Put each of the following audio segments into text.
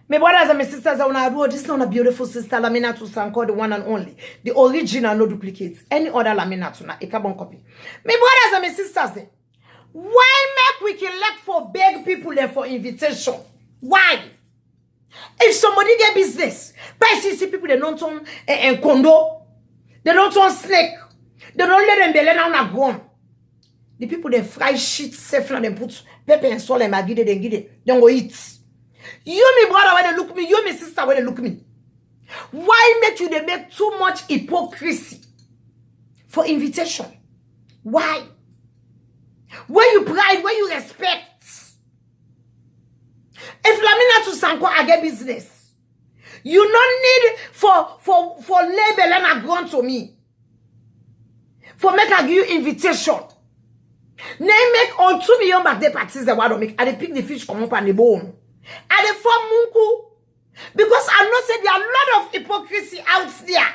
My brothers and my sisters, this is not a beautiful sister, Laminatu Sanko, the one and only. The original, no duplicates. Any other Laminatu, a carbon copy. My brothers and my sisters, why make we can elect for beg people there for invitation? Why? If somebody get business, but see people, they don't turn condo, they don't turn snake, they don't let them be let on ground. The people, they fry shit, safe and they put pepper and salt and maggi, they get it, don't go eat. You, me brother, when they look me, you, me sister, when they look me. Why make you they make too much hypocrisy for invitation? Why? Where you pride, where you respect. If Laminatu Sanko I get business, you don't need for label and agree to me. For make I give you invitation. Name make on 2 million birthday parties the word make. And they pick the fish come up and the bone. And they form munku. Because I know say there are a lot of hypocrisy out there.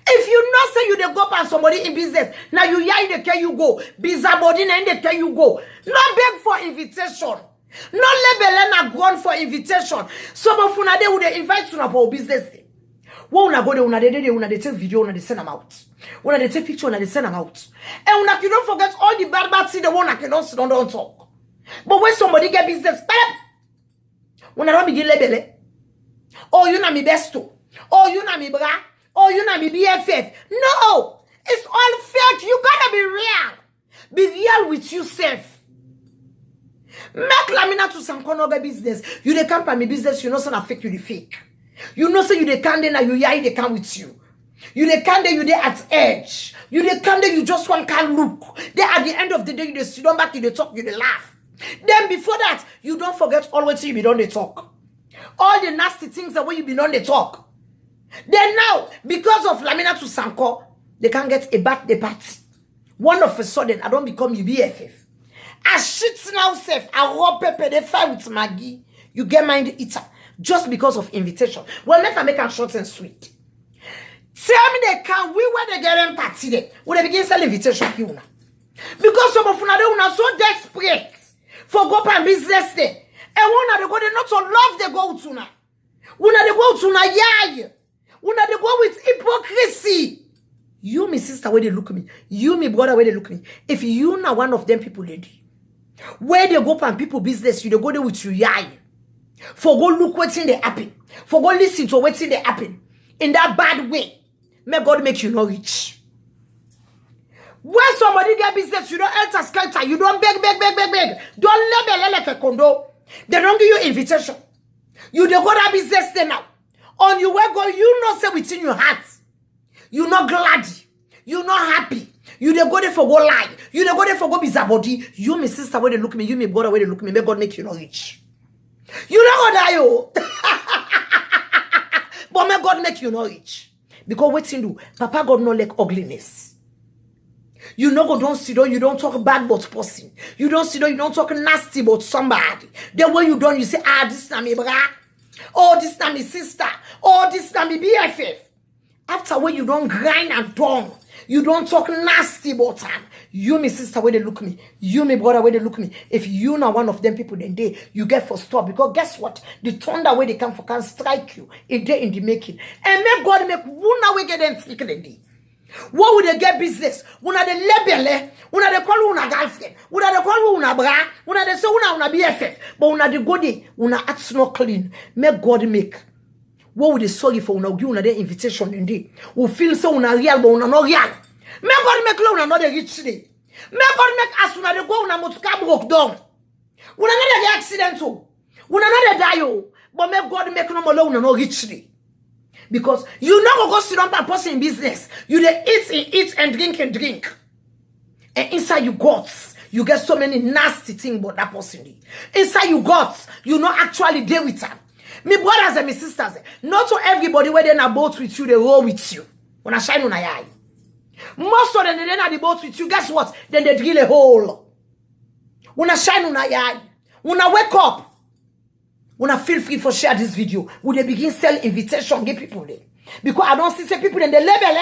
If you know say you dey go by somebody in business, now you hear in the care you go. Bizabody na in the care you go. Not beg for invitation. No label and a ground for invitation. Some of una they would invite you for business. When una go there, una they take video, una they send them out. Una they take picture, una they send them out. And una you don't forget all the bad things the one that cannot sit down don't talk. But when somebody get business, una don't begin label. Oh, you na me besto. Oh, you na me bra. Oh, you na me BFF. No, it's all fake. You gotta be real. Be real with yourself. Make Laminatu Sanko no get business. You dey come by me business, you know say fake, you the fake. You know say you dey come there now you hear they come with you. You dey come there, you dey at edge. You dey come there, you just one can look. Then at the end of the day, you dey sit down back, you dey talk, you dey laugh. Then before that, you don't forget always you be done the talk. All the nasty things that way you be done the talk. Then now, because of Laminatu Sanko, they can't get a birthday party. One of a sudden, I don't become you BFF. I shit now safe. I raw pepper, they fight with Maggie. You get mind eater. Just because of invitation. Well, let me make them short and sweet. Tell me they can we where they get them party there. When they begin selling invitation here now. Because some of una are so desperate for go and business there. And one they go they not so love they go to now. Una they go to now yay. Una they go with hypocrisy. You, me sister, where they look at me. You, me brother, where they look at me. If you not one of them people, lady. Where they go and people business, you they go there with you, yay. For go look what's in the happen. For go listen to what's in the happen. In that bad way. May God make you not rich. When somebody get business, you don't enter skelter. You don't beg. Don't label like a condo. They don't give you invitation. You don't go that business there now. On you where go, you know say within your heart. You not glad. You not happy. You dey go there for go lie. You dey go there for go bizabody. You, my sister, where they look me. You, my brother, where they look me. May God make you not rich. You not gonna die, yo. But may God make you not rich. Because what you do, Papa God no like ugliness. You know go don't sit down, you don't talk bad about person. You don't sit down, you don't talk nasty about somebody. Then when you done, you say, this is not me bra. Oh, this is not me sister. Oh, this is not me BFF. After when you don't grind and down, you don't talk nasty about them. You, my sister, where they look me. You, my brother, where they look me. If you not one of them people, then they, you get for stop. Because guess what? The thunder where they come for can strike you. It day in the making. And make God make one way get them sick the day. What would they get business? Una de label, una de call una girlfriend, una de call una bra, una de say una BFF. But una de go day, una act not clean. Make God make. What would they sorry for una give una the invitation in day? We feel so una real, but una not real. May God make una not the rich today. May God make us una de go una motuka broke down. Una not the accident too. Una not the die. But may God make no more una not rich today. Because you not go sit down by person in business. You dey eat and drink. And inside you guts, you get so many nasty things about that person. Inside you guts, you not actually deal with them. Me brothers and me sisters, not to everybody where they na boat with you, they roll with you. When I shine on a eye. Most of them, they na the boat with you, guess what? Then they drill a hole. When I shine on a eye. When I wake up, when I feel free for share this video, when they begin sell invitation, give people there. Because I don't see say people in the level,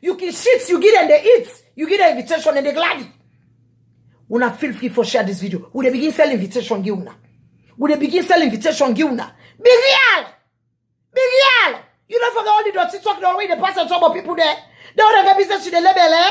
you can shit, you get them, they eat. You get the invitation and they glad. When I feel free for share this video, when they begin sell invitation, give una. When they begin sell invitation, give una. Be real. Be real. You don't forget all the dirty talk the way they pass on top of people there. They don't have business to the label, eh?